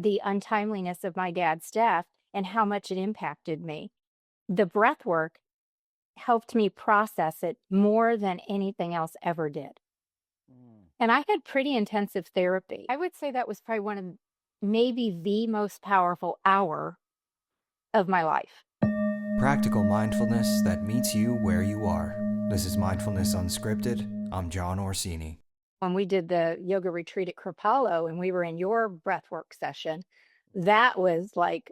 the untimeliness of my dad's death and how much it impacted me. The breath work helped me process it more than anything else ever did. Mm. And I had pretty intensive therapy. I would say that was probably one of maybe the most powerful hour of my life. Practical mindfulness that meets you where you are. This is Mindfulness Unscripted. I'm Jon Orsini. When we did the yoga retreat at Kripalu and we were in your breathwork session, that was like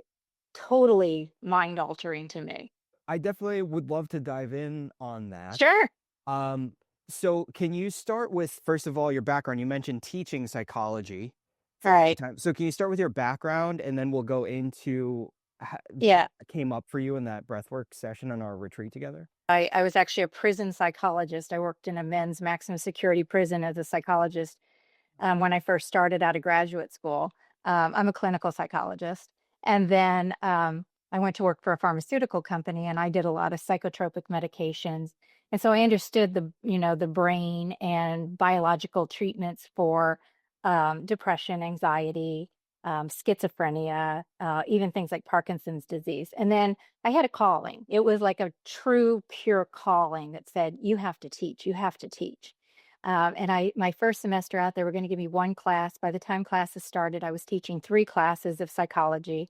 totally mind altering to me. I definitely would love to dive in on that. Sure. Um, so can you start with, first of all, your background? You mentioned teaching psychology for a long Right. time. So can you start with your background and then we'll go into how Yeah. came up for you in that breathwork session on our retreat together? I was actually a prison psychologist. I worked in a men's maximum security prison as a psychologist when I first started out of graduate school. I'm a clinical psychologist. And then I went to work for a pharmaceutical company and I did a lot of psychotropic medications. And so I understood the brain and biological treatments for depression, anxiety, schizophrenia, even things like Parkinson's disease. And then I had a calling. It was like a true, pure calling that said, you have to teach, you have to teach. My first semester out, they were going to give me one class. By the time classes started, I was teaching 3 classes of psychology,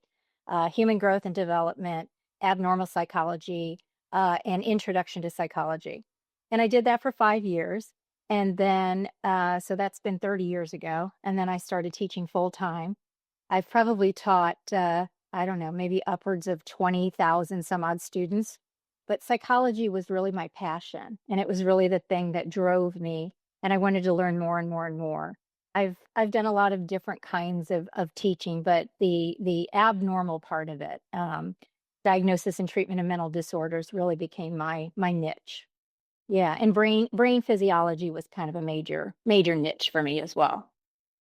human growth and development, abnormal psychology, and introduction to psychology. And I did that for 5 years. And then, so that's been 30 years ago. And then I started teaching full time. I've probably taught, I don't know, maybe upwards of 20,000 some odd students. But psychology was really my passion. And it was really the thing that drove me. And I wanted to learn more and more and more. I've done a lot of different kinds of teaching, but the abnormal part of it, diagnosis and treatment of mental disorders, really became my niche. Yeah, and brain physiology was kind of a major niche for me as well.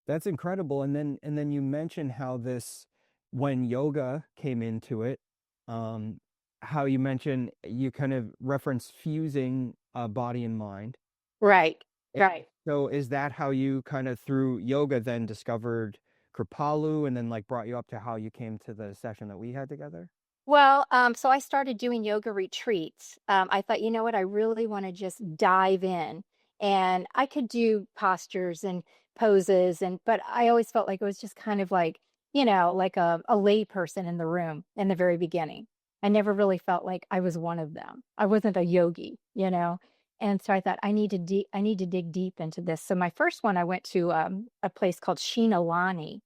That's incredible. And then you mentioned how this, when yoga came into it, um, how you mentioned you kind of reference fusing body and mind. Right, And right. so is that how you kind of through yoga then discovered Kripalu and then like brought you up to how you came to the session that we had together? Well, so I started doing yoga retreats. I thought, you know what, I really want to just dive in. And I could do postures and poses but I always felt like it was just kind of like, like a lay person in the room in the very beginning. I never really felt like I was one of them. I wasn't a yogi. And so I thought I need to dig deep into this. So my first one, I went to a place called Shinalani.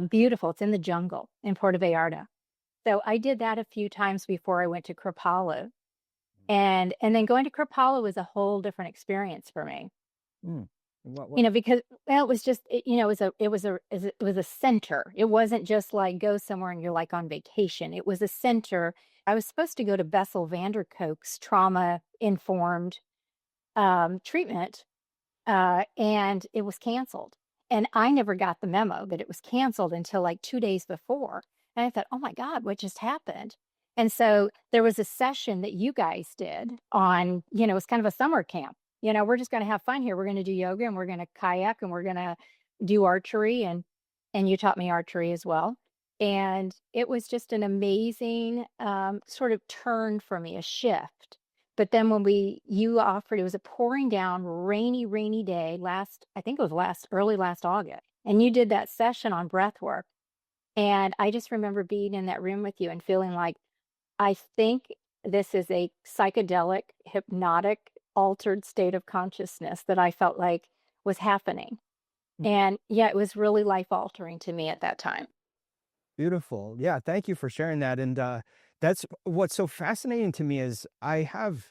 Beautiful. It's in the jungle in Puerto Vallarta. So I did that a few times before I went to Kripalu. And then going to Kripalu was a whole different experience for me. Mm. What? Because well, it was just it was a center. It wasn't just like go somewhere and you're like on vacation. It was a center. I was supposed to go to Bessel van der Kolk's trauma informed treatment, and it was canceled. And I never got the memo that it was canceled until like 2 days before. And I thought, oh my God, what just happened? And so there was a session that you guys did on, it was kind of a summer camp. We're just going to have fun here. We're going to do yoga and we're going to kayak and we're going to do archery. And you taught me archery as well. And it was just an amazing sort of turn for me, a shift. But then when you offered, it was a pouring down, rainy day I think it was early last August. And you did that session on breath work. And I just remember being in that room with you and feeling like, I think this is a psychedelic, hypnotic, altered state of consciousness that I felt like was happening. And yeah, it was really life altering to me at that time. Beautiful. Yeah, thank you for sharing that. And that's what's so fascinating to me is I have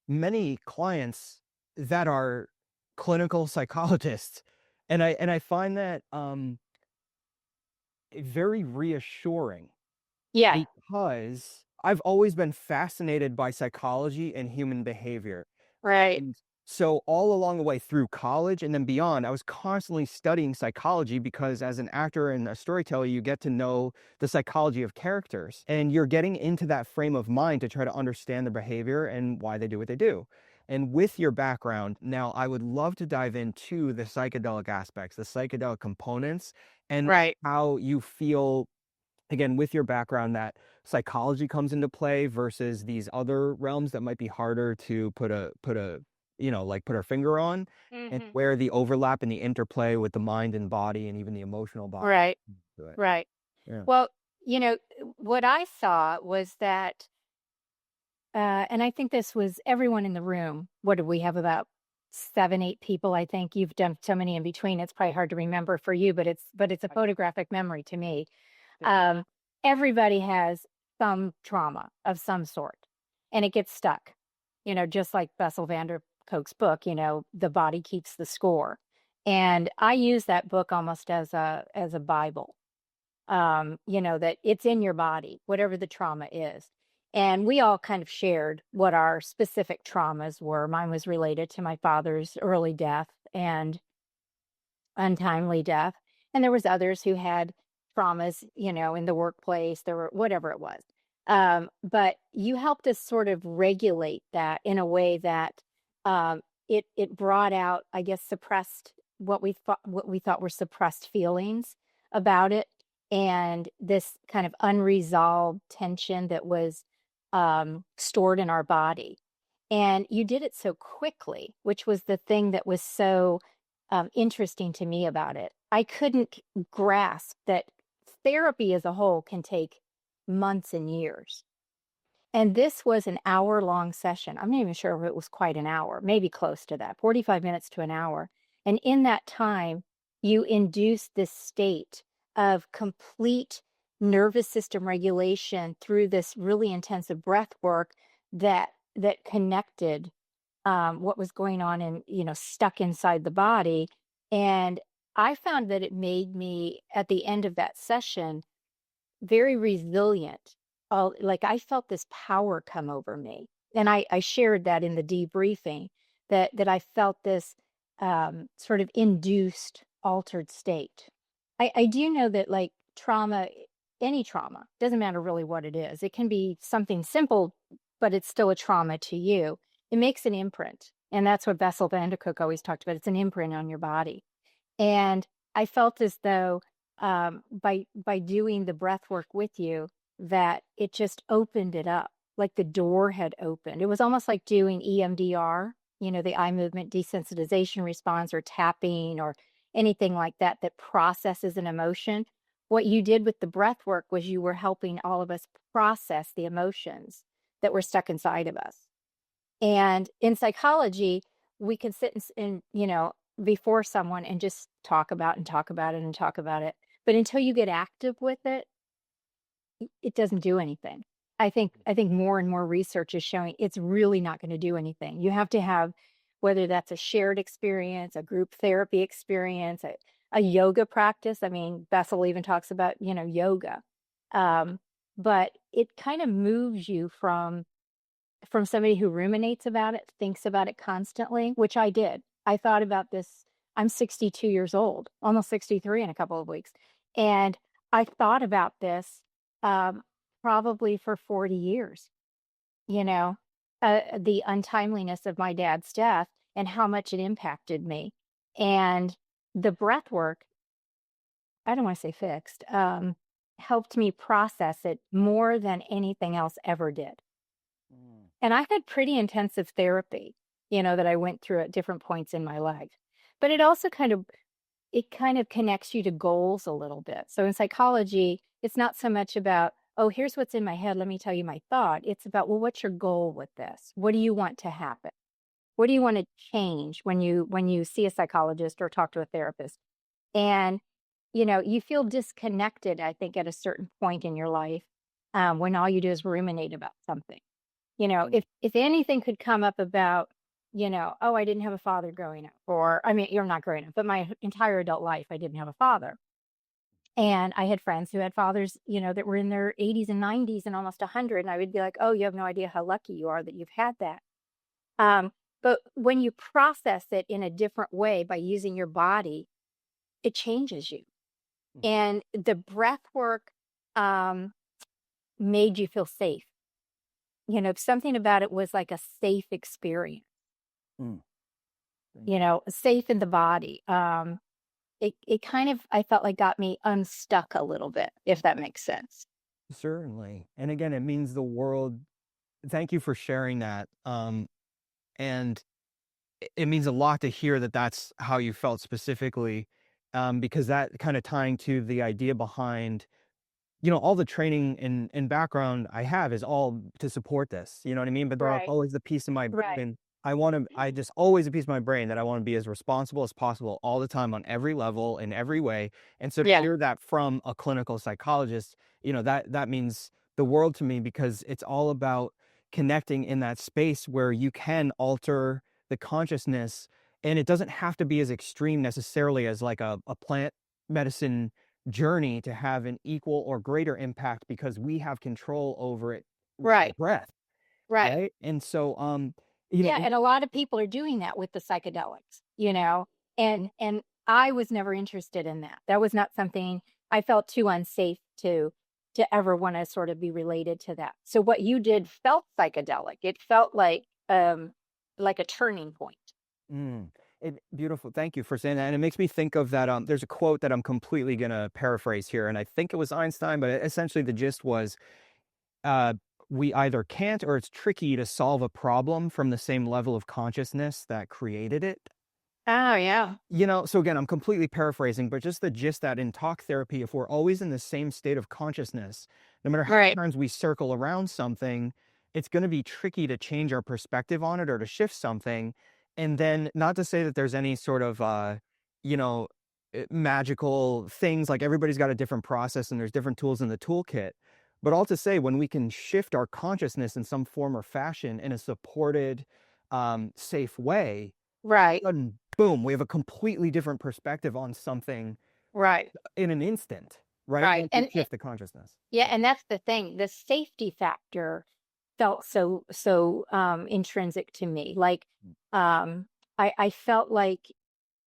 many clients that are clinical psychologists, and I find that very reassuring Yeah, because I've always been fascinated by psychology and human behavior. right. And so all along the way through college and then beyond, I was constantly studying psychology because as an actor and a storyteller, you get to know the psychology of characters and you're getting into that frame of mind to try to understand their behavior and why they do what they do. And with your background, now I would love to dive into the psychedelic aspects, the psychedelic components, and Right. how you feel, again, with your background, that psychology comes into play versus these other realms that might be harder to put a like put our finger on, and Hmm. where the overlap and the interplay with the mind and body and even the emotional body Right. to it. Right. Yeah. Well, what I saw was that, and I think this was everyone in the room. What did we have? About 7, 8 people, I think. You've done so many in between. It's probably hard to remember for you, but it's a photographic memory to me. Um, Everybody has some trauma of some sort, and it gets stuck. Just like Bessel van der Kolk's book. The body keeps the score, and I use that book almost as a Bible. That it's in your body, whatever the trauma is. And we all kind of shared what our specific traumas were. Mine was related to my father's early death and untimely death. And there was others who had traumas, in the workplace, there were whatever it was. But you helped us sort of regulate that in a way that it brought out, I guess, suppressed what we thought were suppressed feelings about it, and this kind of unresolved tension that was stored in our body. And you did it so quickly, which was the thing that was so interesting to me about it. I couldn't grasp that therapy as a whole can take months and years. And this was an hour-long session. I'm not even sure if it was quite an hour, maybe close to that, 45 minutes to an hour. And in that time, you induced this state of complete nervous system regulation through this really intensive breath work that connected what was going on and stuck inside the body. And I found that it made me, at the end of that session, very resilient. Like I felt this power come over me. And I shared that in the debriefing, that I felt this sort of induced altered state. I do know that, like, trauma, any trauma, doesn't matter really what it is. It can be something simple, but it's still a trauma to you. It makes an imprint. And that's what Bessel van der Kolk always talked about. It's an imprint on your body. And I felt as though, by doing the breath work with you, that it just opened it up, like the door had opened. It was almost like doing EMDR, the eye movement desensitization response, or tapping, or anything like that that processes an emotion. What you did with the breath work was you were helping all of us process the emotions that were stuck inside of us. And in psychology, we can sit before someone and just talk about and talk about it and talk about it. But until you get active with it, it doesn't do anything. I think more and more research is showing it's really not going to do anything. You have to have, whether that's a shared experience, a group therapy experience, a yoga practice. I mean, Bessel even talks about, yoga. But it kind of moves you from somebody who ruminates about it, thinks about it constantly, which I did. I thought about this. I'm 62 years old, almost 63 in a couple of weeks. And I thought about this um, probably for 40 years, you know, the untimeliness of my dad's death and how much it impacted me. And the breath work, I don't want to say fixed, helped me process it more than anything else ever did. Mm. And I had pretty intensive therapy, that I went through at different points in my life. But it kind of connects you to goals a little bit. So in psychology, it's not so much about, oh, here's what's in my head, let me tell you my thought. It's about, well, what's your goal with this? What do you want to happen? What do you want to change when you see a psychologist or talk to a therapist? And you feel disconnected, I think, at a certain point in your life, when all you do is ruminate about something. Mm. If anything could come up about, oh, I didn't have a father growing up, or, I mean, you're not growing up, but my entire adult life, I didn't have a father. And I had friends who had fathers, that were in their 80s and 90s and almost 100. And I would be like, oh, you have no idea how lucky you are that you've had that. But when you process it in a different way by using your body, it changes you. Mhm. And the breath work um, made you feel safe. Something about it was like a safe experience. Mm. Safe in the body. It kind of, I felt like, got me unstuck a little bit, if that makes sense. Certainly. And again, it means the world. Thank you for sharing that. And it means a lot to hear that that's how you felt specifically, because that kind of tying to the idea behind, all the training and background I have is all to support this, you know what I mean? But there's Right. always the piece of my Right. brain. I just always a piece of my brain that I want to be as responsible as possible all the time on every level in every way. And so to Yeah. hear that from a clinical psychologist, that means the world to me, because it's all about connecting in that space where you can alter the consciousness. And it doesn't have to be as extreme necessarily as like a plant medicine journey to have an equal or greater impact, because we have control over it with our Right. breath, Right. right? And so, Yeah, and a lot of people are doing that with the psychedelics, and I was never interested in that. That was not something I felt too unsafe to ever want to sort of be related to that. So what you did felt psychedelic. It felt like a turning point. mm, beautiful. Thank you for saying that. And it makes me think of that. There's a quote that I'm completely gonna paraphrase here, and I think it was Einstein, but essentially the gist was, uh, we either can't or it's tricky to solve a problem from the same level of consciousness that created it. Oh, yeah. So again, I'm completely paraphrasing, but just the gist that in talk therapy, if we're always in the same state of consciousness, no matter how many Right. times we circle around something, it's going to be tricky to change our perspective on it or to shift something. And then, not to say that there's any sort of, you know, magical things, like everybody's got a different process and there's different tools in the toolkit. But all to say, when we can shift our consciousness in some form or fashion in a supported, safe way, Right. sudden, boom, we have a completely different perspective on something Right. in an instant, right? Right. Once we shift the consciousness. Yeah, and that's the thing. The safety factor felt so intrinsic to me. Like, um I felt like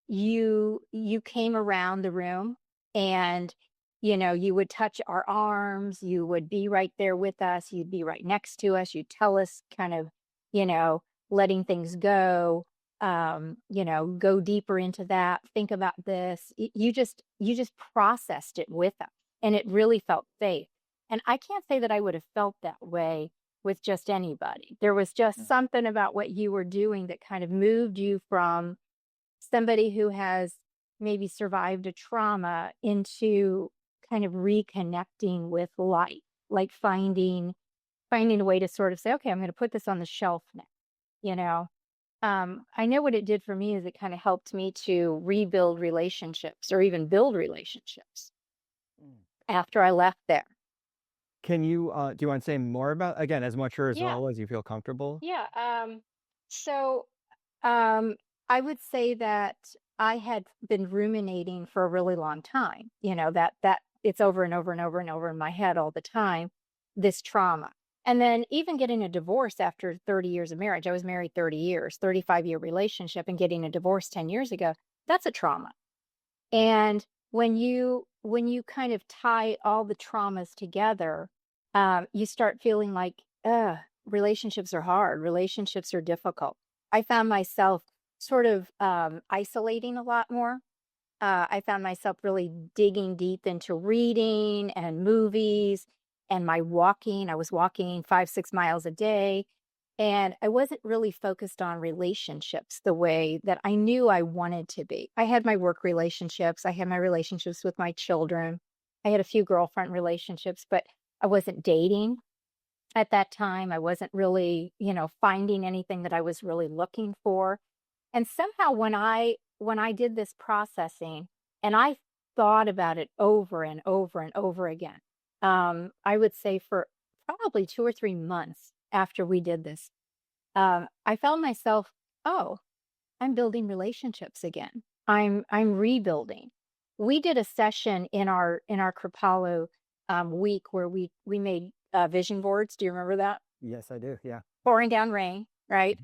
you came around the room, and you would touch our arms, you would be right there with us, you'd be right next to us, you'd tell us kind of, you know letting things go, go deeper into that, think about this. You just processed it with us, and it really felt safe. And I can't say that I would have felt that way with just anybody. There was just something about what you were doing that kind of moved you from somebody who has maybe survived a trauma into kind of reconnecting with life, like finding a way to sort of say, okay, I'm going to put this on the shelf now. you know I know what it did for me is it kind of helped me to rebuild relationships, or even build relationships Mm. after I left there. Can you, do you want to say more about, again, as much or as Yeah. little as you feel comfortable? Yeah. So um, I would say that I had been ruminating for a really long time, that it's over and over and over and over in my head all the time, this trauma. And then even getting a divorce after 30 years of marriage. I was married 30 years, 35-year relationship, and getting a divorce 10 years ago, that's a trauma. And when you kind of tie all the traumas together, you start feeling like, relationships are hard, relationships are difficult. I found myself sort of isolating a lot more. I found myself really digging deep into reading and movies and my walking. I was walking 5, 6 miles a day. And I wasn't really focused on relationships the way that I knew I wanted to be. I had my work relationships, I had my relationships with my children, I had a few girlfriend relationships, but I wasn't dating at that time. I wasn't really, finding anything that I was really looking for. And somehow when I did this processing and I thought about it over and over and over again, I would say for probably 2 or 3 months after we did this, I found myself, oh, I'm building relationships again. I'm rebuilding. We did a session in our Kripalu week where we made vision boards. Do you remember that? Yes, I do. Yeah. Pouring down rain, right?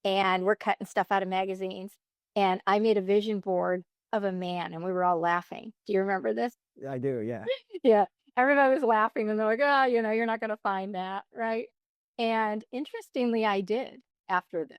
And we're cutting stuff out of magazines. And I made a vision board of a man, and we were all laughing. Do you remember this? I do. Yeah. Yeah. Everybody was laughing, and they're like, oh, you're not going to find that, right? And interestingly, I did after this.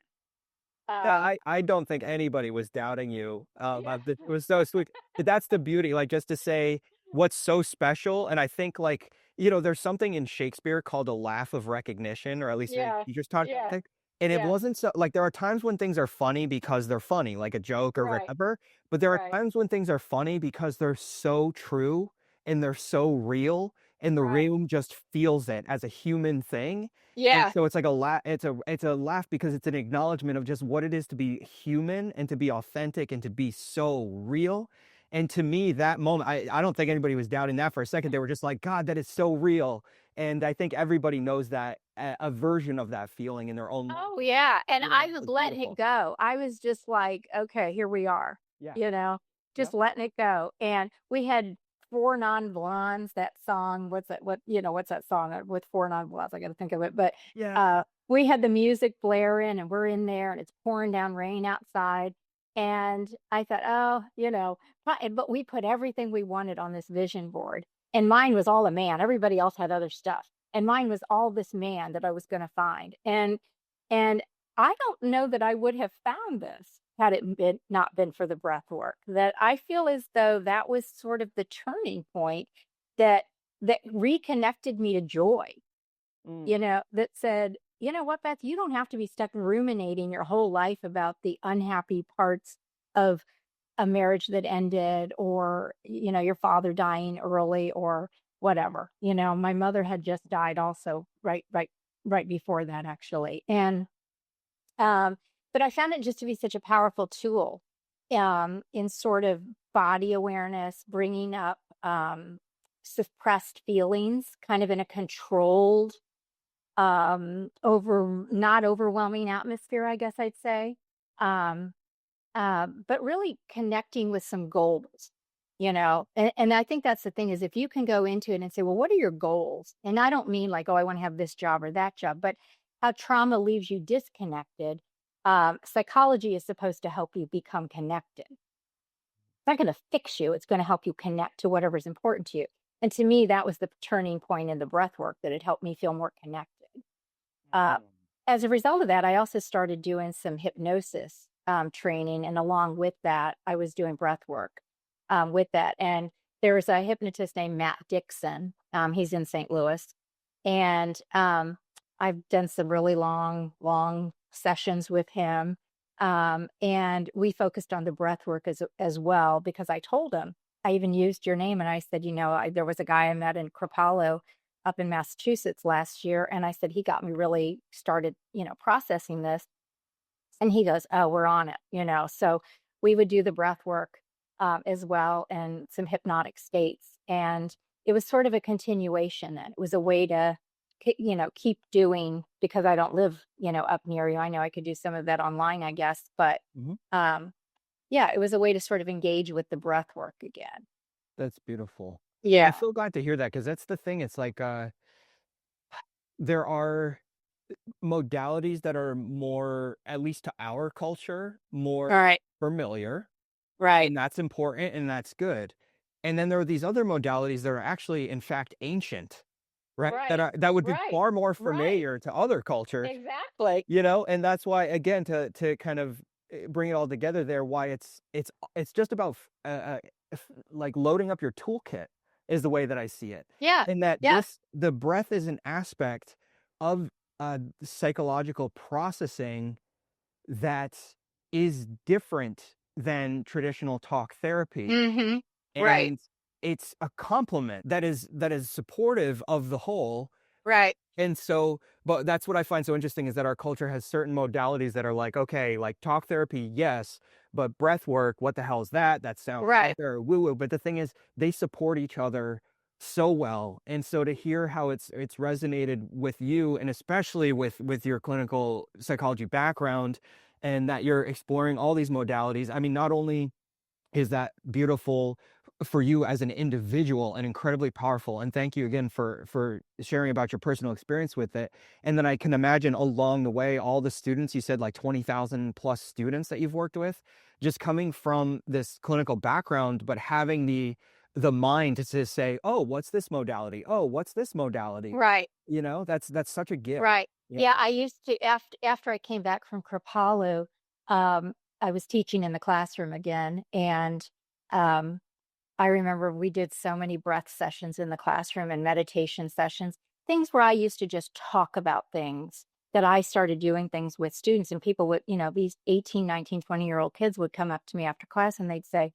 Yeah, Um, I don't think anybody was doubting you. yeah. It was so sweet. That's the beauty, like, just to say what's so special, and I think, like, there's something in Shakespeare called a laugh of recognition, or at least Yeah. teachers taught Yeah. that, and it Yeah. wasn't so like, there are times when things are funny because they're funny, like a joke or Right. whatever, but there are Right. times when things are funny because they're so true, and they're so real, and the Right. room just feels it as a human thing, and Yeah. so it's like it's a laugh because it's an acknowledgement of just what it is to be human and to be authentic and to be so real. And to me, that moment, I don't think anybody was doubting that for a second. They were just like, God, that is so real. And I think everybody knows that a version of that feeling in their own life. Oh, yeah, and Yeah, I was it's letting it beautiful. go. I was just like, "Okay, here we are," Yeah. you know, just Yep. letting it go, and we had 4 Non-Blondes, that song, what's that song, with 4 Non-Blondes? I gotta think of it, but, Yeah. we had the music blaring, and we're in there, and it's pouring down rain outside, and I thought, "Oh," but we put everything we wanted on this vision board, and mine was all a man, everybody else had other stuff, and mine was all this man that I was gonna find, and I don't know that I would have found this had it not been for the breath work. That I feel as though that was sort of the turning point that reconnected me to joy, Mm. that said, you know what, Beth, you don't have to be stuck ruminating your whole life about the unhappy parts of a marriage that ended, or, your father dying early, or whatever. My mother had just died also, right before that, actually. And um, but I found it just to be such a powerful tool in sort of body awareness, bringing up suppressed feelings, kind of in a controlled, not overwhelming atmosphere, I guess I'd say. Um, but really connecting with some goals, and I think that's the thing, is if you can go into it and say, well, what are your goals? And I don't mean like, oh, I want to have this job or that job, but how trauma leaves you disconnected. Psychology is supposed to help you become connected. It's not going to fix you. It's going to help you connect to whatever's important to you. And to me, that was the turning point in the breath work, that it helped me feel more connected. Uh, Mm. as a result of that, I also started doing some hypnosis training. And along with that, I was doing breath work with that. And there's a hypnotist named Matt Dixon. He's in St. Louis. And I've done some really long sessions with him. And we focused on the breath work as well, because I told him, I even used your name, and I said, there was a guy I met in Kripalu up in Massachusetts last year. And I said, he got me really started, processing this. And he goes, oh, we're on it. So we would do the breath work as well, and some hypnotic states. And it was sort of a continuation. Then it was a way to, keep doing, because I don't live, up near you. I know I could do some of that online, I guess. But Mhm. yeah, it was a way to sort of engage with the breath work again. That's beautiful. I'm Yeah. so glad to hear that because that's the thing. It's like there are modalities that are more, at least to our culture, more All right. familiar, Right. and that's important and that's good. And then there are these other modalities that are actually, in fact, ancient, right? Right. That would be Right. far more Right. familiar to other cultures, Exactly. and that's why, again, to kind of bring it all together there, why it's just about like loading up your toolkit is the way that I see it, Yeah. and that Yeah. the breath is an aspect of psychological processing that is different than traditional talk therapy, Mhm. Right. and it's a complement that is supportive of the whole. Right. And so, but that's what I find so interesting is that our culture has certain modalities that are like, okay, like talk therapy, yes, but breath work, what the hell is that? That sounds out Right. there, woo woo. But the thing is, they support each other so well. And so to hear how it's resonated with you, and especially with your clinical psychology background, and that you're exploring all these modalities. I mean, not only is that beautiful for you as an individual and incredibly powerful, and thank you again for sharing about your personal experience with it. And then I can imagine along the way all the students, you said like 20,000 plus students that you've worked with, just coming from this clinical background but having the mind to say, oh, what's this modality, oh, what's this modality, Right. that's such a gift. Right. Yeah. Yeah, I used to, after I came back from Kripalu, I was teaching in the classroom again, and um, I remember we did so many breath sessions in the classroom and meditation sessions, things where I used to just talk about things, that I started doing things with students, and people would, these 18, 19, 20-year-old kids would come up to me after class and they'd say,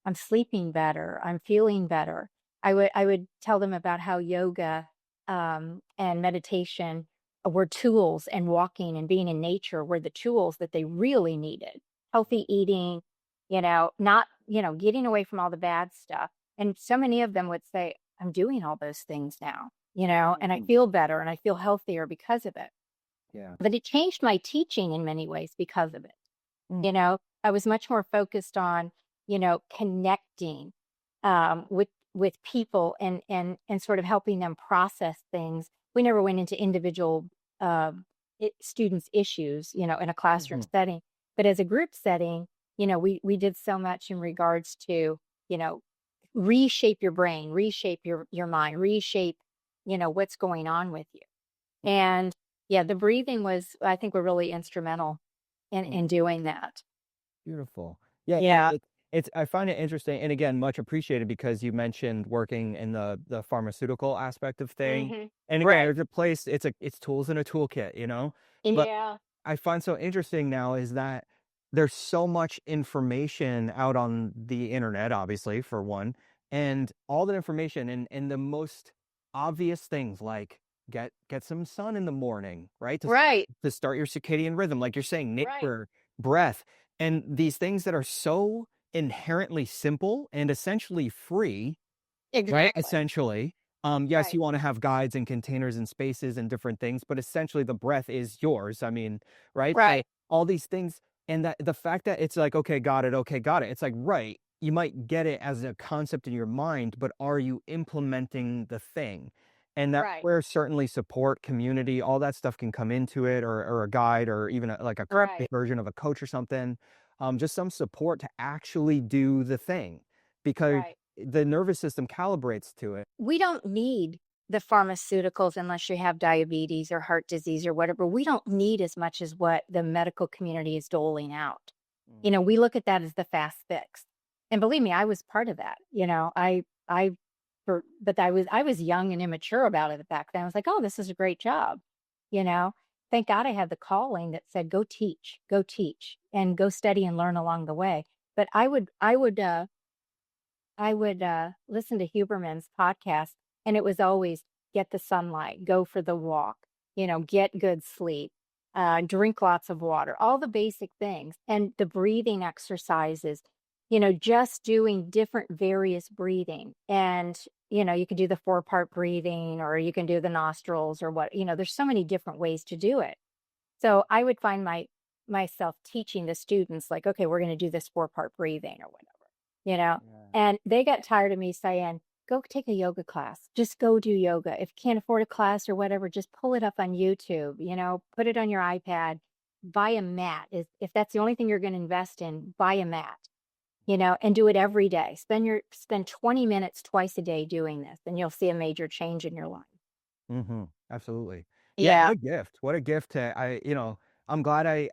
I'm sleeping better. I'm feeling better. I would tell them about how yoga and meditation were tools, and walking and being in nature were the tools that they really needed. Healthy eating, not, getting away from all the bad stuff. And so many of them would say, I'm doing all those things now, and I feel better and I feel healthier because of it. Yeah. But it changed my teaching in many ways because of it. I was much more focused on, connecting with people, and sort of helping them process things. We never went into individual students' issues, in a classroom setting, but as a group setting, we did so much in regards to, you know, reshape your brain, reshape your mind, reshape, what's going on with you. And yeah, the breathing was, I think, were really instrumental in doing that. Beautiful. Yeah, Yeah. it's I find it interesting, and again, much appreciated, because you mentioned working in the pharmaceutical aspect of thing. And again, Right. there's a place, it's tools in a toolkit, But Yeah. I find so interesting now is that there's so much information out on the internet, obviously, for one, and all that information, and the most obvious things, like get some sun in the morning, right? Right. To start your circadian rhythm, like you're saying, Right. nature, breath, and these things that are so inherently simple and essentially free, right? Exactly. Essentially. Yes, Right. you want to have guides and containers and spaces and different things, but essentially the breath is yours. I mean, right? So Right. all these things, and that the fact that it's like, okay, got it, okay, got it. It's like, right, you might get it as a concept in your mind, but are you implementing the thing? And that's Right. where certainly support, community, all that stuff can come into it, or a guide, or even like a Right. version of a coach or something. Just some support to actually do the thing, because Right. the nervous system calibrates to it. We don't need the pharmaceuticals unless you have diabetes or heart disease or whatever. We don't need as much as what the medical community is doling out. We look at that as the fast fix. And believe me, I was part of that. But I was young and immature about it back then. I was like, oh, this is a great job. You know, thank God I had the calling that said, go teach, and go study and learn along the way. But I would listen to Huberman's podcast, and it was always get the sunlight, go for the walk, get good sleep, drink lots of water, all the basic things, and the breathing exercises, just doing different various breathing. And, you can do the 4-part breathing, or you can do the nostrils, or what, there's so many different ways to do it. So I would find myself teaching the students, like, okay, we're going to do this 4-part breathing or whatever, you know, Yeah. and they got tired of me saying, go take a yoga class, just go do yoga. If you can't afford a class or whatever, just pull it up on YouTube, put it on your iPad, buy a mat. If that's the only thing you're going to invest in, buy a mat, and do it every day. Spend 20 minutes twice a day doing this, and you'll see a major change in your life. Absolutely. Yeah, what Yeah. a gift. What a gift to I'm glad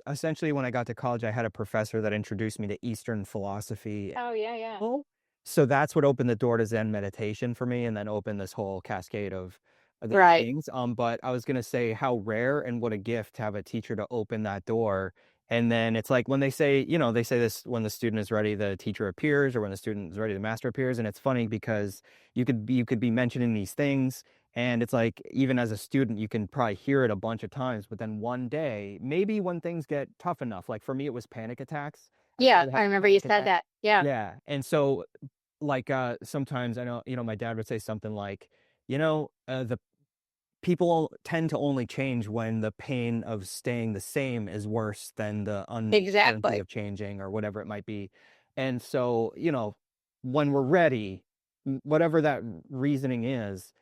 essentially, when I got to college, I had a professor that introduced me to Eastern philosophy. Oh, yeah, yeah. Oh. So that's what opened the door to Zen meditation for me, and then opened this whole cascade of these Right. things. But I was gonna say how rare and what a gift to have a teacher to open that door. And then it's like when they say this, when the student is ready, the teacher appears, or when the student is ready, the master appears. And it's funny because you could be mentioning these things, and it's like, even as a student, you can probably hear it a bunch of times, but then one day, maybe when things get tough enough, like for me, it was panic attacks. I Yeah, started I having remember you panic said attacks. that. Yeah. Yeah. And so, like, sometimes I know, my dad would say something like, the people tend to only change when the pain of staying the same is worse than the uncertainty Exactly. of changing, or whatever it might be. And so, when we're ready, whatever that reasoning is,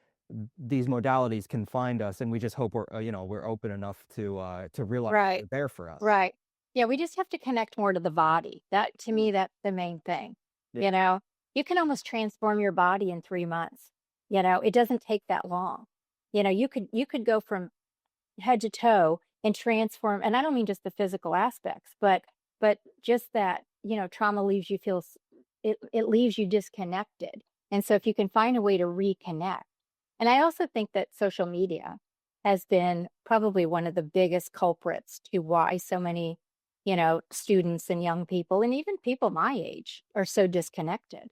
these modalities can find us, and we just hope we're open enough to realize Right. they're there for us. Right. Yeah, we just have to connect more to the body. That, to me, that's the main thing. Yeah. You know, you can almost transform your body in 3 months. It doesn't take that long. You could go from head to toe and transform. And I don't mean just the physical aspects, but just that, trauma leaves you it leaves you disconnected. And so if you can find a way to reconnect. And I also think that social media has been probably one of the biggest culprits to why so many, students and young people and even people my age are so disconnected.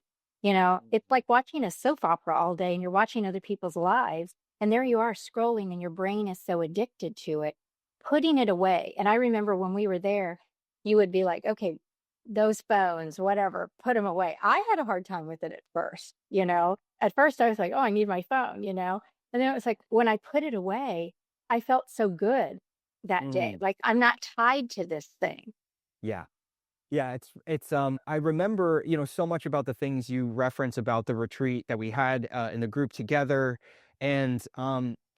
It's like watching a soap opera all day and you're watching other people's lives, and there you are scrolling and your brain is so addicted to it, putting it away. And I remember when we were there, you would be like, okay, those phones, whatever, put them away. I had a hard time with it at first, At first I was like, oh, I need my phone, And then it was like when I put it away, I felt so good that day. Mm. Like I'm not tied to this thing. Yeah. Yeah, it's I remember, so much about the things you reference about the retreat that we had in the group together, and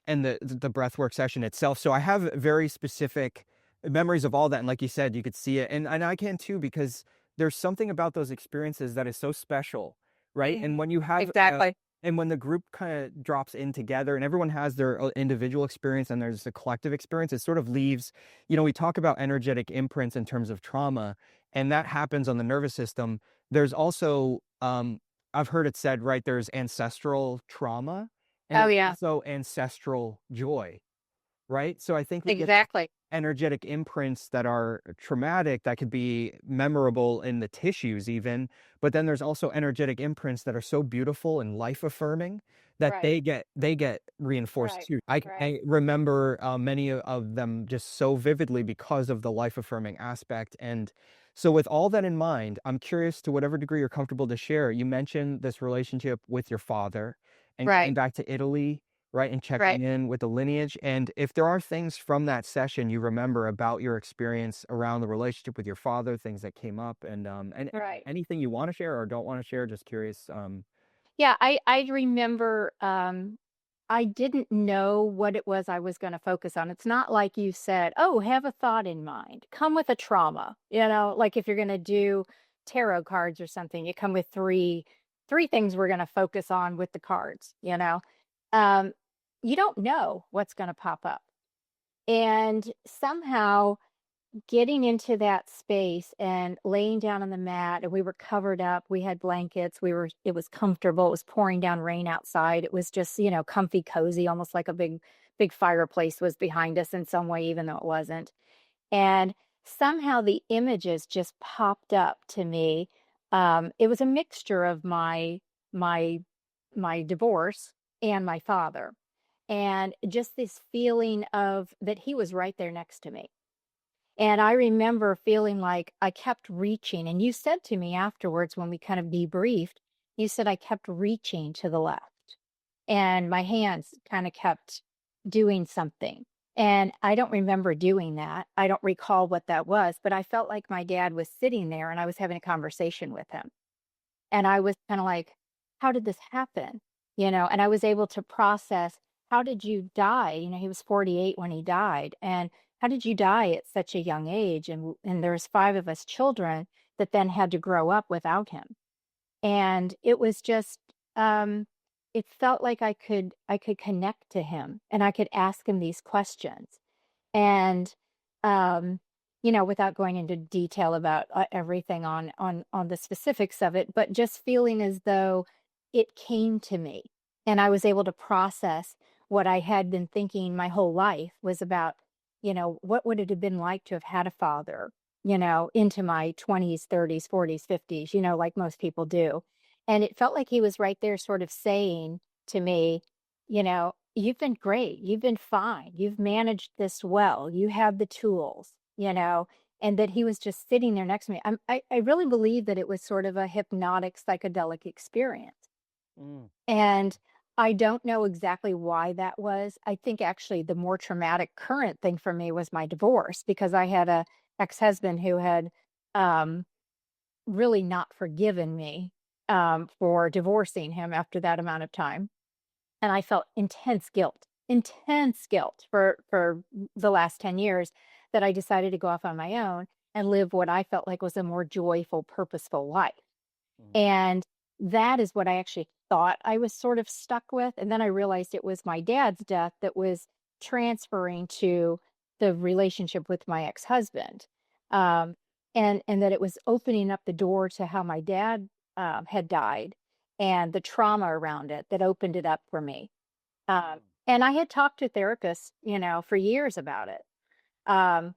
the breathwork session itself. So I have very specific memories of all that, and like you said, you could see it, and I can too, because there's something about those experiences that is so special, right? And Mhm. when you have Exactly. and when the group kind of drops in together and everyone has their individual experience and there's a collective experience, it sort of leaves, we talk about energetic imprints in terms of trauma, and that happens on the nervous system. There's also, I've heard it said, right, there's ancestral trauma and Oh there's yeah, also ancestral joy, right? So I think we get exactly. energetic imprints that are traumatic, that could be memorable in the tissues even, but then there's also energetic imprints that are so beautiful and life affirming that Right, they get reinforced right, too. I right. I remember many of them just so vividly because of the life affirming aspect. And so with all that in mind, I'm curious, to whatever degree you're comfortable to share, you mentioned this relationship with your father and Right, coming back to Italy, right, and right, checking in with the lineage. And if there are things from that session you remember about your experience around the relationship with your father, things that came up, and right. anything you want to share or don't want to share, just curious. Yeah, I remember, I didn't know what it was I was gonna focus on. It's not like you said, "Oh, have a thought in mind. Come with a trauma." Like if you're gonna do tarot cards or something, you come with three things we're gonna focus on with the cards, Um, you don't know what's gonna pop up. And somehow getting into that space and laying down on the mat, and we were covered up, we had blankets, it was comfortable, it was pouring down rain outside, it was just, comfy, cozy, almost like a big fireplace was behind us in some way, even though it wasn't. And somehow the images just popped up to me. It was a mixture of my my divorce and my father, and just this feeling of that he was right there next to me. And I remember feeling like I kept reaching, and you said to me afterwards when we kind of debriefed, you said I kept reaching to the left and my hands kind of kept doing something. And I don't remember doing that. I don't recall what that was, but I felt like my dad was sitting there and I was having a conversation with him. And I was kind of like, how did this happen? And I was able to process, how did you die? He was 48 when he died. And how did you die at such a young age? And there's five of us children that then had to grow up without him. And it was just, it felt like I could connect to him and I could ask him these questions. And, um, without going into detail about everything on the specifics of it, but just feeling as though it came to me and I was able to process what I had been thinking my whole life was about, what would it have been like to have had a father, into my 20s, 30s, 40s, 50s, like most people do. And it felt like he was right there sort of saying to me, you've been great. You've been fine. You've managed this well. You have the tools, and that he was just sitting there next to me. I really believe that it was sort of a hypnotic psychedelic experience. Mm. And I don't know exactly why that was. I think actually the more traumatic current thing for me was my divorce because I had a ex-husband who had um, really not forgiven me for divorcing him after that amount of time. And I felt intense guilt for the last 10 years that I decided to go off on my own and live what I felt like was a more joyful, purposeful life. Mm. And that is what I actually thought I was sort of stuck with. And then I realized it was my dad's death that was transferring to the relationship with my ex-husband. Um, and that it was opening up the door to how my dad had died and the trauma around it that opened it up for me. And I had talked to therapists, for years about it. Um,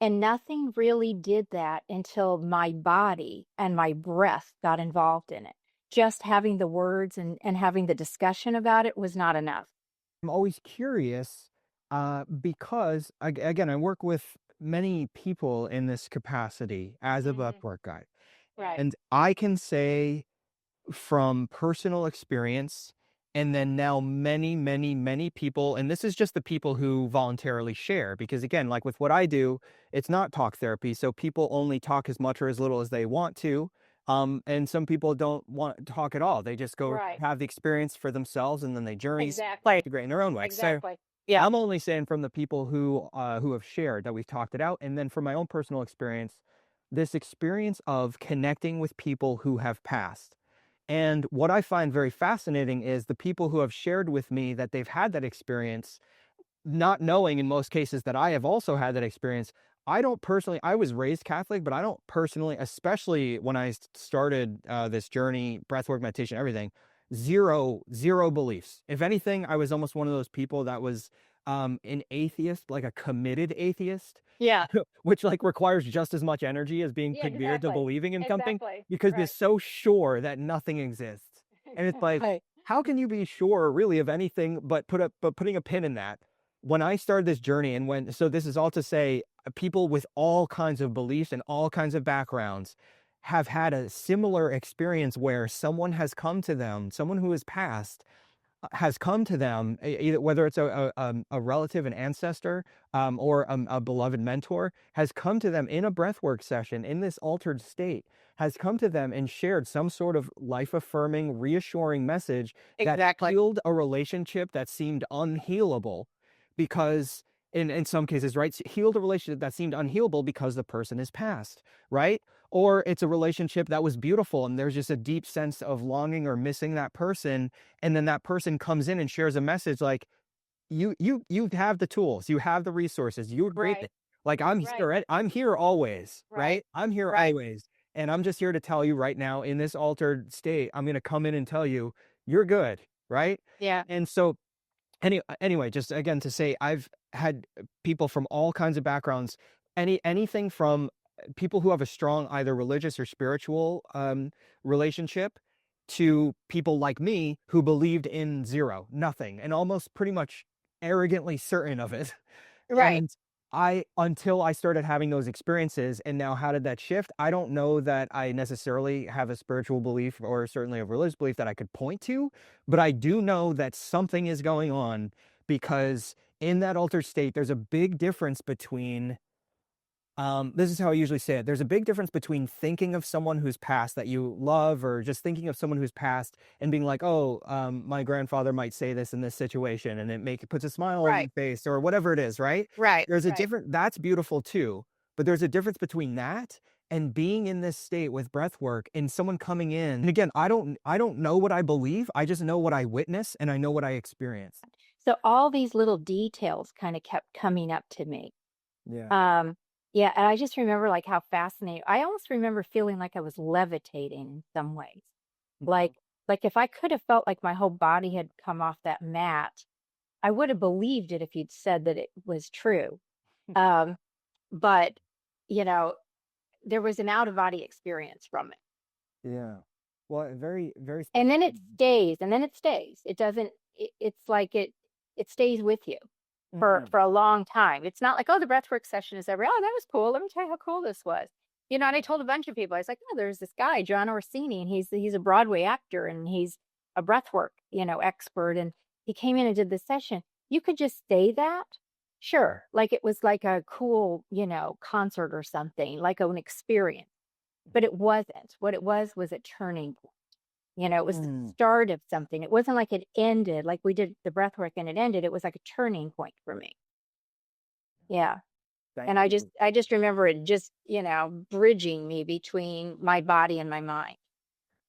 and nothing really did that until my body and my breath got involved in it. Just having the words and having the discussion about it was not enough. I'm always curious because, again, I work with many people in this capacity as a Hmm. breathwork guide. Right. And I can say from personal experience, and then now many, many, many people, and this is just the people who voluntarily share, because again, like with what I do, it's not talk therapy. So people only talk as much or as little as they want to. And some people don't want to talk at all. They just go Right. have the experience for themselves and then they journey Exactly. great in their own way. So Exactly. Yeah. I'm only saying from the people who have shared that we've talked it out, and then from my own personal experience, this experience of connecting with people who have passed. And what I find very fascinating is the people who have shared with me that they've had that experience, not knowing in most cases that I have also had that experience. I don't personally, I was raised Catholic, but I don't personally, especially when I started this journey, breathwork, meditation, everything, zero beliefs. If anything, I was almost one of those people that was an atheist, like a committed atheist, Yeah. which like requires just as much energy as being Yeah. pig-bearded to Exactly. believing in something, Exactly. because you're Right. so sure that nothing exists. And it's like, Right. how can you be sure really of anything but putting a pin in that? When I started this journey, and so this is all to say, people with all kinds of beliefs and all kinds of backgrounds have had a similar experience where someone has come to them, someone who has passed, has come to them, either whether it's a relative, an ancestor, or a beloved mentor, has come to them in a breathwork session in this altered state, has come to them and shared some sort of life affirming, reassuring message that Exactly. healed a relationship that seemed unhealable, because in some cases, right, healed a relationship that seemed unhealable because the person is passed, right? Or it's a relationship that was beautiful and there's just a deep sense of longing or missing that person, and then that person comes in and shares a message like, you have the tools, you have the resources, you're great, Right. like Right. I'm here always, Right. right? I'm here Right. always, and I'm just here to tell you right now in this altered state, I'm going to come in and tell you you're good, right? Yeah. And so anyway, just again to say, I've had people from all kinds of backgrounds, anything from people who have a strong either religious or spiritual relationship, to people like me who believed in zero, nothing, and almost pretty much arrogantly certain of it. Right. And until I started having those experiences, and now how did that shift? I don't know that I necessarily have a spiritual belief or certainly a religious belief that I could point to, but I do know that something is going on, because in that altered state, there's a big difference between this is how I usually say it. There's a big difference between thinking of someone who's passed that you love, or just thinking of someone who's passed and being like, "Oh, my grandfather might say this in this situation," and it puts a smile on your Right. face, or whatever it is, right? Right. There's a Right. different. That's beautiful too, but there's a difference between that and being in this state with breath work and someone coming in. And again, I don't know what I believe. I just know what I witness and I know what I experience. So all these little details kind of kept coming up to me. Yeah. Um, yeah, and I just remember like how fascinating. I almost remember feeling like I was levitating in some ways. Like like if I could have felt like my whole body had come off that mat, I would have believed it if you'd said that it was true. Um, but you know, there was an out of body experience from it. Yeah. Well, very, very And special. then it stays, and then it stays. It doesn't it's like it stays with you Mhm. for a long time. It's not like, oh, the breathwork session is over. Oh, that was cool. Let me tell you how cool this was. And I told a bunch of people, I was like, oh, there's this guy, Jon Orsini, and he's a Broadway actor and he's a breathwork, expert. And he came in and did this session. You could just say that. Sure. Like it was like a cool, concert or something, like an experience. But it wasn't. What it was a turning point. It was the Mm. start of something. It wasn't like it ended, like we did the breath work and it ended. It was like a turning point for me. Yeah. Thank And I just you. I just remember it just, bridging me between my body and my mind.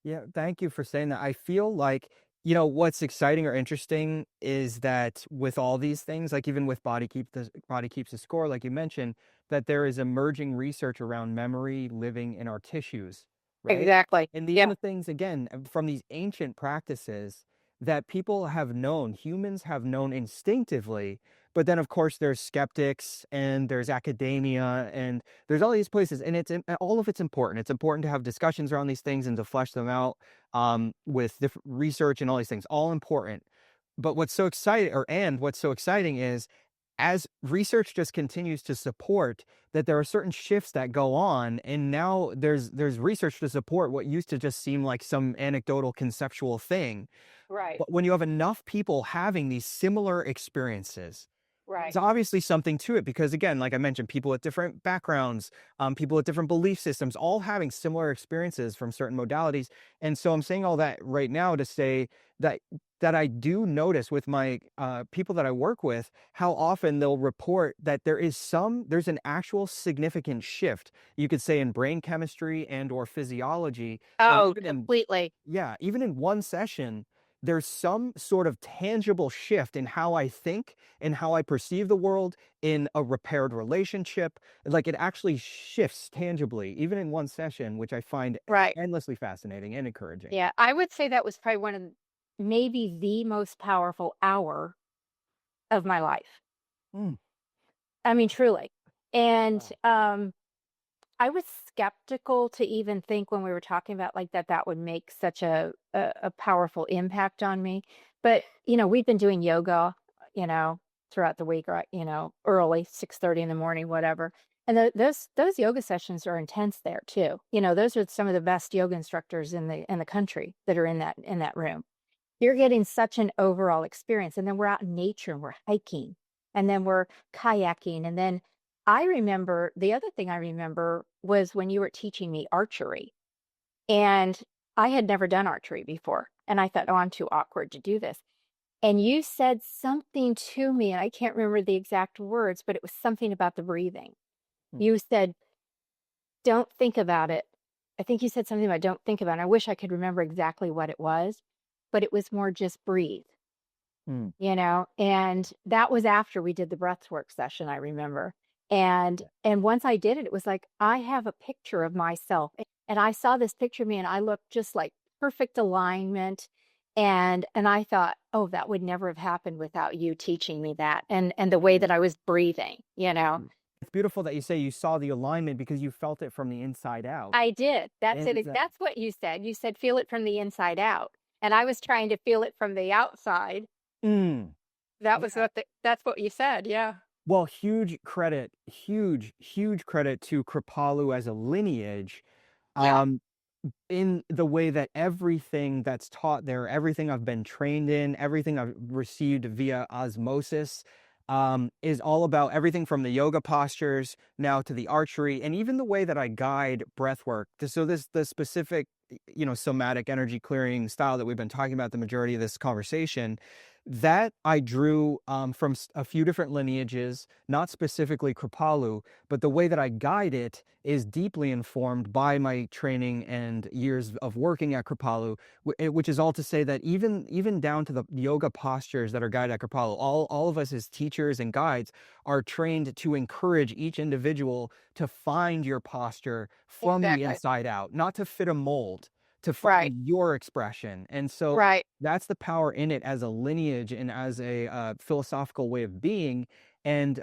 Yeah, thank you for saying that. I feel like You know, what's exciting or interesting is that with all these things, like even with Body Keeps the Score, like you mentioned, that there is emerging research around memory living in our tissues, right? Exactly. And these are Yep. the things, again, from these ancient practices that people have known, humans have known instinctively. But then, of course, there's skeptics and there's academia and there's all these places, and all of it's important. It's important to have discussions around these things and to flesh them out with different research and all these things, all important. But what's so exciting is as research just continues to support that there are certain shifts that go on, and now there's research to support what used to just seem like some anecdotal conceptual thing. Right. But when you have enough people having these similar experiences, there's Right. obviously something to it because, again, like I mentioned, people with different backgrounds, people with different belief systems, all having similar experiences from certain modalities. And so I'm saying all that right now to say that I do notice with my people that I work with how often they'll report that there's an actual significant shift, you could say, in brain chemistry and or physiology, or Oh, even in completely. yeah, even in one session, there's some sort of tangible shift in how I think and how I perceive the world in a repaired relationship. Like it actually shifts tangibly, even in one session, which I find Right. endlessly fascinating and encouraging. Yeah. I would say that was probably one of maybe the most powerful hour of my life. Mm, I mean, truly. And wow. I was skeptical to even think when we were talking about like that would make such a powerful impact on me. But, we've been doing yoga, you know, throughout the week, right? Early, 6:30 in the morning, whatever. And those yoga sessions are intense there too. Those are some of the best yoga instructors in the country that are in that room. You're getting such an overall experience. And then we're out in nature and we're hiking and then we're kayaking. And then the other thing I remember was when you were teaching me archery. And I had never done archery before. And I thought, oh, I'm too awkward to do this. And you said something to me, and I can't remember the exact words, but it was something about the breathing. Mm, You said, don't think about it. I think you said something about don't think about it. I wish I could remember exactly what it was, but it was more just breathe. mm, And that was after we did the breathwork session, I remember. And once I did it, it was like I have a picture of myself, and I saw this picture of me, and I looked just like perfect alignment. And I thought, oh, that would never have happened without you teaching me that, and the way mm, that I was breathing. mm. It's beautiful that you say you saw the alignment because you felt it from the inside out. I did. That's And it. That's what you said. You said feel it from the inside out, and I was trying to feel it from the outside. mm, yeah. That's what you said. Yeah. Well, huge credit to Kripalu as a lineage. Yeah. Um, in the way that everything that's taught there, everything I've been trained in, everything I've received via osmosis, is all about everything from the yoga postures now to the archery, and even the way that I guide breath work. So the specific, somatic energy clearing style that we've been talking about the majority of this conversation, that I drew from a few different lineages, not specifically Kripalu, but the way that I guide it is deeply informed by my training and years of working at Kripalu, which is all to say that even down to the yoga postures that are guided at Kripalu, all of us as teachers and guides are trained to encourage each individual to find your posture from the Exactly. inside out, not to fit a mold, to Right. find your expression. And so Right. that's the power in it as a lineage and as a philosophical way of being. And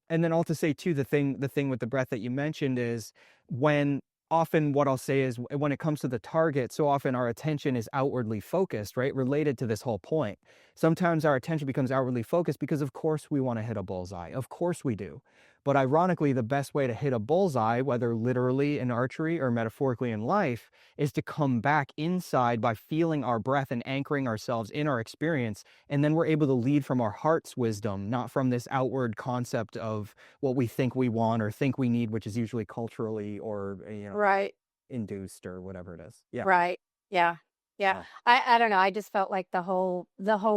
then all to say too, the thing with the breath that you mentioned is when often what I'll say is when it comes to the target, so often our attention is outwardly focused, right? Related to this whole point. Sometimes our attention becomes outwardly focused because of course we want to hit a bullseye. Of course we do. But ironically, the best way to hit a bullseye, whether literally in archery or metaphorically in life, is to come back inside by feeling our breath and anchoring ourselves in our experience. And then we're able to lead from our heart's wisdom, not from this outward concept of what we think we want or think we need, which is usually culturally or, Right. induced or whatever it is. Yeah. Right. Yeah. Yeah. Wow. I don't know. I just felt like the whole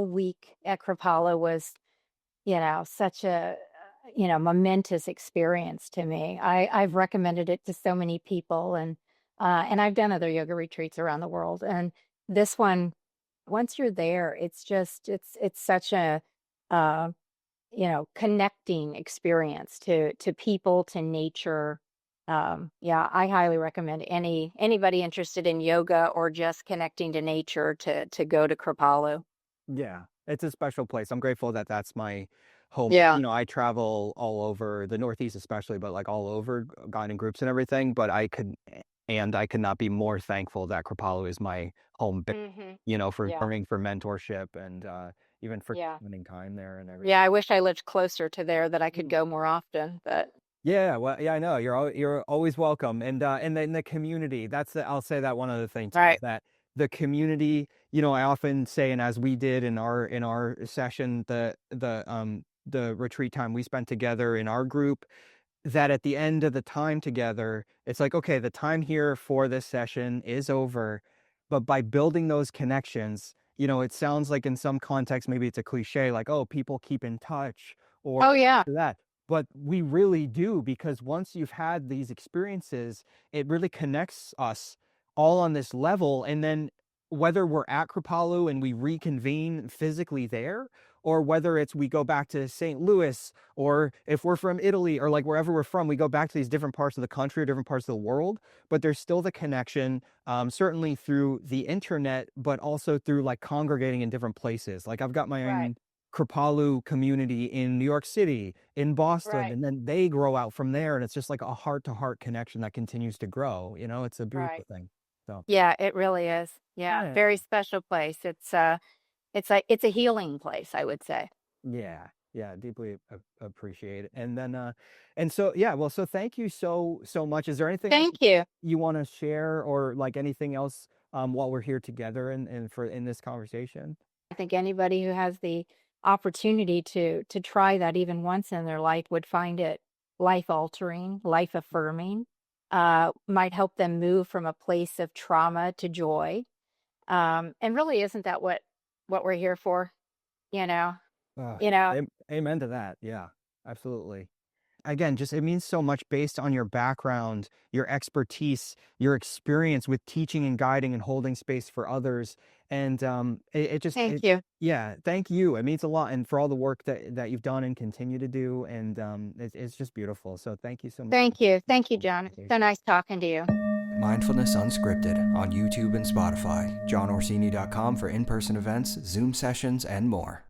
week at Kripalu was, such a momentous experience to me. I've recommended it to so many people, and I've done other yoga retreats around the world, and this one once you're there, it's just it's such a uh, connecting experience to people, to nature. Yeah, I highly recommend anybody interested in yoga or just connecting to nature to go to Kripalu. Yeah, it's a special place. I'm grateful that that's my home. Yeah. I travel all over the Northeast, especially, but like all over, guiding groups and everything. But I could not be more thankful that Kripalu is my home base, Hmm. for Yeah. learning, for mentorship, and even for Yeah. spending time there and everything. Yeah. I wish I lived closer to there that I could go more often, but Yeah, well, yeah, I know. You're always welcome. And then the community, I'll say that one other thing too, is right. that the community, I often say, and as we did in our session, the retreat time we spent together in our group, that at the end of the time together, it's like, okay, the time here for this session is over. But by building those connections, it sounds like in some context, maybe it's a cliche, like, oh, people keep in touch or Oh yeah. that. But we really do, because once you've had these experiences, it really connects us all on this level. And then whether we're at Kripalu and we reconvene physically there, or whether it's we go back to St. Louis, or if we're from Italy or like wherever we're from, we go back to these different parts of the country or different parts of the world, but there's still the connection, certainly through the internet, but also through like congregating in different places. Like I've got my Right. own Kripalu community in New York City, in Boston, Right. and then they grow out from there. And it's just like a heart to heart connection that continues to grow. It's a beautiful Right. thing. So, Yeah, it really is. Yeah, yeah. very special place. It's a healing place, I would say. Yeah, yeah, deeply appreciate it. And then, and so, yeah, well, so thank you so much. Is there anything else Thank you. you want to share, or like anything else, while we're here together and for in this conversation? I think anybody who has the opportunity to try that even once in their life would find it life altering, life affirming, might help them move from a place of trauma to joy. And really, isn't that what we're here for? You know, you know. Amen to that. Yeah, absolutely. Again, just it means so much based on your background, your expertise, your experience with teaching and guiding and holding space for others. And it just Thank you. yeah, thank you. It means a lot, and for all the work that you've done and continue to do. And it's just beautiful. So thank you so much. Thank you. Thank you, John. It's so nice talking to you. Mindfulness Unscripted on YouTube and Spotify. JonOrsini.com for in-person events, Zoom sessions, and more.